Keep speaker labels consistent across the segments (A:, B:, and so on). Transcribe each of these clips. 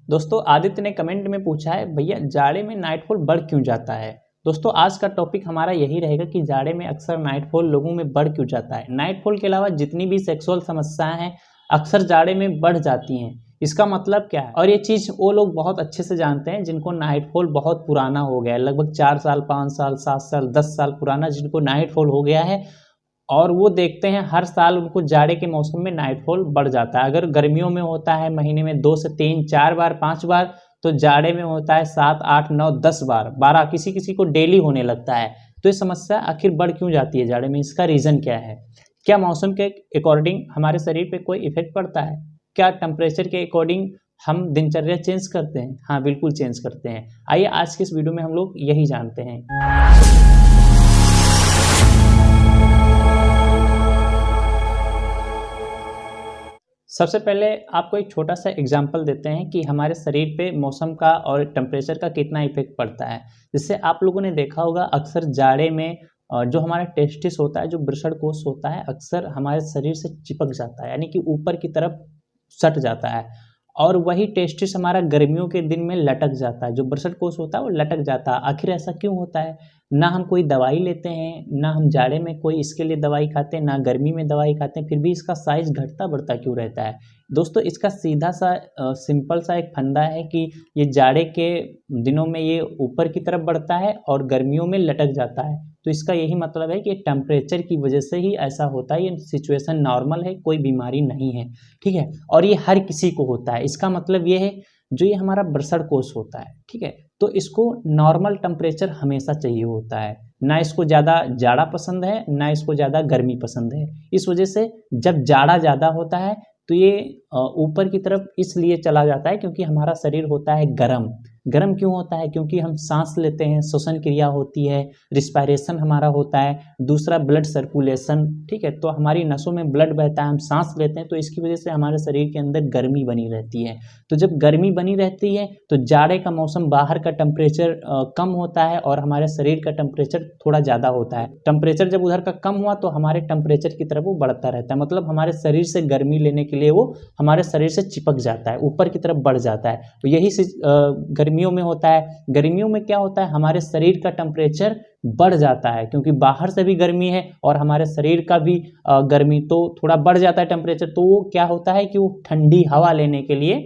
A: दोस्तों आदित्य ने कमेंट में पूछा है भैया जाड़े में नाइटफॉल बढ़ क्यों जाता है। दोस्तों आज का टॉपिक हमारा यही रहेगा कि जाड़े में अक्सर नाइटफॉल लोगों में बढ़ क्यों जाता है। नाइटफॉल के अलावा जितनी भी सेक्सुअल समस्याएं हैं अक्सर जाड़े में बढ़ जाती हैं। इसका मतलब क्या है, और ये चीज़ वो लोग बहुत अच्छे से जानते हैं जिनको नाइटफॉल बहुत पुराना हो गया है, लगभग 4 साल 5 साल 7 साल 10 साल पुराना जिनको नाइटफॉल हो गया है, और वो देखते हैं हर साल उनको जाड़े के मौसम में नाइटफॉल बढ़ जाता है। अगर गर्मियों में होता है महीने में 2 से 3 4 बार 5 बार, तो जाड़े में होता है 7 8 9 10 बार 12, किसी किसी को डेली होने लगता है। तो ये समस्या आखिर बढ़ क्यों जाती है जाड़े में, इसका रीज़न क्या है? क्या मौसम के अकॉर्डिंग हमारे शरीर पे कोई इफेक्ट पड़ता है? क्या टेम्परेचर के अकॉर्डिंग हम दिनचर्या चेंज करते हैं? हाँ बिल्कुल चेंज करते हैं। आइए आज के इस वीडियो में हम लोग यही जानते हैं। सबसे पहले आपको एक छोटा सा एग्जांपल देते हैं कि हमारे शरीर पे मौसम का और टेम्परेचर का कितना इफेक्ट पड़ता है। जिससे आप लोगों ने देखा होगा अक्सर जाड़े में जो हमारा टेस्टिस होता है, जो वृषण कोष होता है, अक्सर हमारे शरीर से चिपक जाता है, यानी कि ऊपर की तरफ सट जाता है। और वही टेस्टिस हमारा गर्मियों के दिन में लटक जाता है, जो वृषण कोष होता है वो लटक जाता है। आखिर ऐसा क्यों होता है? ना हम कोई दवाई लेते हैं, ना हम जाड़े में कोई इसके लिए दवाई खाते हैं, ना गर्मी में दवाई खाते हैं, फिर भी इसका साइज घटता बढ़ता क्यों रहता है? दोस्तों इसका सीधा सा सिंपल सा एक फंडा है कि ये जाड़े के दिनों में ये ऊपर की तरफ बढ़ता है और गर्मियों में लटक जाता है। तो इसका यही मतलब है कि टेम्परेचर की वजह से ही ऐसा होता है। ये सिचुएशन नॉर्मल है, कोई बीमारी नहीं है, ठीक है। और ये हर किसी को होता है। इसका मतलब ये है जो ये हमारा वृषण कोष होता है, ठीक है, तो इसको नॉर्मल टेम्परेचर हमेशा चाहिए होता है। ना इसको ज़्यादा जाड़ा पसंद है, ना इसको ज़्यादा गर्मी पसंद है। इस वजह से जब जाड़ा ज़्यादा होता है तो ये ऊपर की तरफ इसलिए चला जाता है क्योंकि हमारा शरीर होता है गर्म। गर्म क्यों होता है? क्योंकि हम सांस लेते हैं, श्वसन क्रिया होती है, रिस्पायरेशन हमारा होता है, दूसरा ब्लड सर्कुलेशन, ठीक है, तो हमारी नसों में ब्लड बहता है, हम सांस लेते हैं, तो इसकी वजह से हमारे शरीर के अंदर गर्मी बनी रहती है। तो जब गर्मी बनी रहती है तो जाड़े का मौसम बाहर का टेम्परेचर कम होता है और हमारे शरीर का टेम्परेचर थोड़ा ज़्यादा होता है। टेम्परेचर जब उधर का कम हुआ तो हमारे टेम्परेचर की तरफ वो बढ़ता रहता है, मतलब हमारे शरीर से गर्मी लेने के लिए वो हमारे शरीर से चिपक जाता है, ऊपर की तरफ बढ़ जाता है। तो यही गर्मियों में होता है। गर्मियों में क्या होता है, हमारे शरीर का टेम्परेचर बढ़ जाता है क्योंकि बाहर से भी गर्मी है और हमारे शरीर का भी गर्मी, तो थोड़ा बढ़ जाता है टेम्परेचर। तो वो क्या होता है कि वो ठंडी हवा लेने के लिए,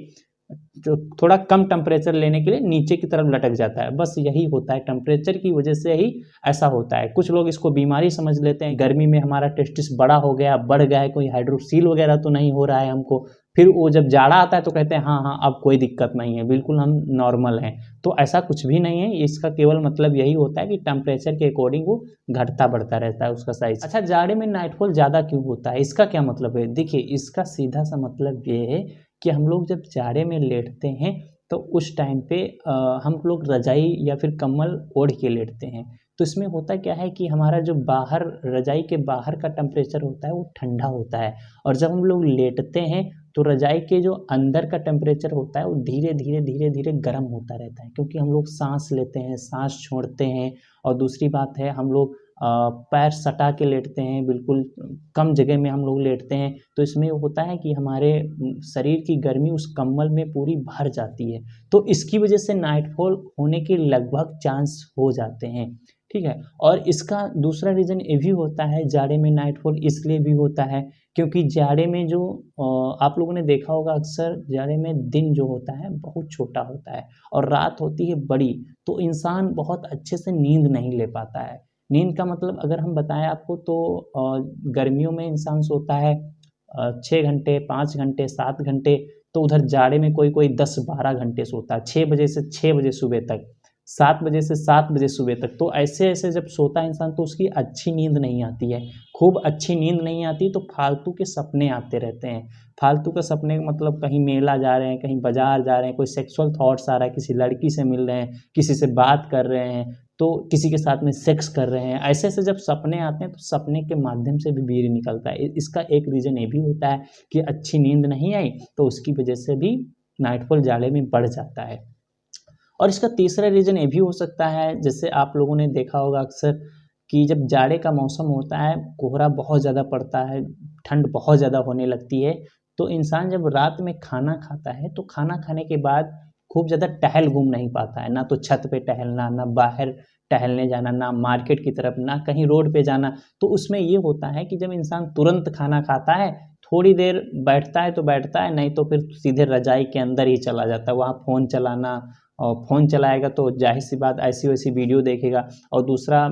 A: जो थोड़ा कम टेम्परेचर लेने के लिए नीचे की तरफ लटक जाता है। बस यही होता है, टेम्परेचर की वजह से ही ऐसा होता है। कुछ लोग इसको बीमारी समझ लेते हैं, गर्मी में हमारा टेस्टिस बड़ा हो गया, बढ़ गया है, कोई हाइड्रोक्सील वगैरह तो नहीं हो रहा है हमको। फिर वो जब जाड़ा आता है तो कहते हैं हाँ हाँ अब कोई दिक्कत नहीं है, बिल्कुल हम नॉर्मल हैं। तो ऐसा कुछ भी नहीं है। इसका केवल मतलब यही होता है कि टेम्परेचर के अकॉर्डिंग वो घटता बढ़ता रहता है उसका साइज। अच्छा, जाड़े में नाइटफॉल ज़्यादा क्यों होता है, इसका क्या मतलब है? देखिए इसका सीधा सा मतलब ये है कि हम लोग जब जाड़े में लेटते हैं तो उस टाइम पे हम लोग रजाई या फिर कंबल ओढ़ के लेटते हैं। तो इसमें होता क्या है कि हमारा जो बाहर रजाई के बाहर का टेम्परेचर होता है वो ठंडा होता है, और जब हम लोग लेटते हैं तो रजाई के जो अंदर का टेम्परेचर होता है वो धीरे धीरे धीरे धीरे गर्म होता रहता है, क्योंकि हम लोग सांस लेते हैं, सांस छोड़ते हैं। और दूसरी बात है हम लोग पैर सटा के लेटते हैं, बिल्कुल कम जगह में हम लोग लेटते हैं। तो इसमें होता है कि हमारे शरीर की गर्मी उस कंबल में पूरी भर जाती है, तो इसकी वजह से नाइटफॉल होने के लगभग चांस हो जाते हैं, ठीक है। और इसका दूसरा रीज़न ये भी होता है, जाड़े में नाइटफॉल इसलिए भी होता है क्योंकि जाड़े में जो आप लोगों ने देखा होगा अक्सर जाड़े में दिन जो होता है बहुत छोटा होता है और रात होती है बड़ी, तो इंसान बहुत अच्छे से नींद नहीं ले पाता है। नींद का मतलब अगर हम बताएं आपको तो गर्मियों में इंसान सोता है 6 घंटे 5 घंटे 7 घंटे, तो उधर जाड़े में कोई कोई 10-12 घंटे सोता है, 6 बजे से 6 बजे सुबह तक, 7 बजे से 7 बजे सुबह तक। तो ऐसे ऐसे जब सोता है इंसान तो उसकी अच्छी नींद नहीं आती है, खूब अच्छी नींद नहीं आती, तो फालतू के सपने आते रहते हैं। फालतू के सपने का मतलब कहीं मेला जा रहे हैं, कहीं बाजार जा रहे हैं, कोई सेक्सुअल थॉट्स आ रहा है, किसी लड़की से मिल रहे हैं, किसी से बात कर रहे हैं, तो किसी के साथ में सेक्स कर रहे हैं। ऐसे ऐसे जब सपने आते हैं तो सपने के माध्यम से भी बीर निकलता है। इसका एक रीज़न ये भी होता है कि अच्छी नींद नहीं आई, तो उसकी वजह से भी नाइटफॉल जाड़े में बढ़ जाता है। और इसका तीसरा रीज़न ये भी हो सकता है, जैसे आप लोगों ने देखा होगा अक्सर कि जब जाड़े का मौसम होता है, कोहरा बहुत ज़्यादा पड़ता है, ठंड बहुत ज़्यादा होने लगती है, तो इंसान जब रात में खाना खाता है तो खाना खाने के बाद खूब ज़्यादा टहल घूम नहीं पाता है, ना तो छत पे टहलना, ना बाहर टहलने जाना, ना मार्केट की तरफ, ना कहीं रोड पे जाना। तो उसमें ये होता है कि जब इंसान तुरंत खाना खाता है, थोड़ी देर बैठता है तो बैठता है, नहीं तो फिर सीधे रज़ाई के अंदर ही चला जाता है, वहाँ फ़ोन चलाना, और फ़ोन चलाएगा तो ज़ाहिर-सी बात ऐसी-वैसी वीडियो देखेगा। और दूसरा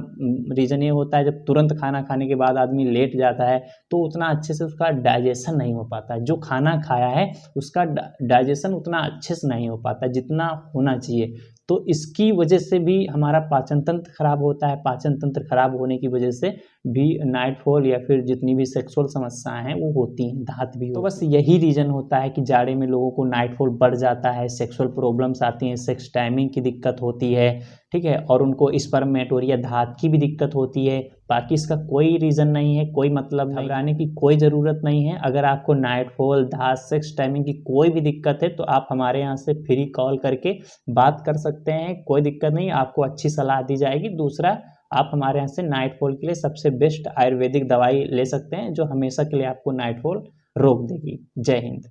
A: रीज़न ये होता है, जब तुरंत खाना खाने के बाद आदमी लेट जाता है, तो उतना अच्छे से उसका डाइजेशन नहीं हो पाता है। जो खाना खाया है, उसका डाइजेशन उतना अच्छे से नहीं हो पाता, जितना होना चाहिए। तो इसकी वजह से भी हमारा पाचन तंत्र खराब होता है। पाचन तंत्र खराब होने की वजह से भी नाइटफॉल या फिर जितनी भी सेक्सुअल समस्याएँ हैं वो होती हैं, दाँत भी तो बस यही रीज़न होता है कि जाड़े में लोगों को नाइटफॉल बढ़ जाता है, सेक्सुअल प्रॉब्लम्स आती हैं, सेक्स टाइमिंग की दिक्कत होती है, ठीक है? और उनको स्पर्मेटोरिया धात की भी दिक्कत होती है। बाकी इसका कोई रीज़न नहीं है, कोई मतलब नहीं, घबराने की कोई ज़रूरत नहीं है। अगर आपको नाइटफॉल, दाँत, सेक्स टाइमिंग की कोई भी दिक्कत है तो आप हमारे यहाँ से फ्री कॉल करके बात कर सकते हैं, कोई दिक्कत नहीं, आपको अच्छी सलाह दी जाएगी। दूसरा, आप हमारे यहाँ से नाइटफॉल के लिए सबसे बेस्ट आयुर्वेदिक दवाई ले सकते हैं, जो हमेशा के लिए आपको नाइटफॉल रोक देगी। जय हिंद।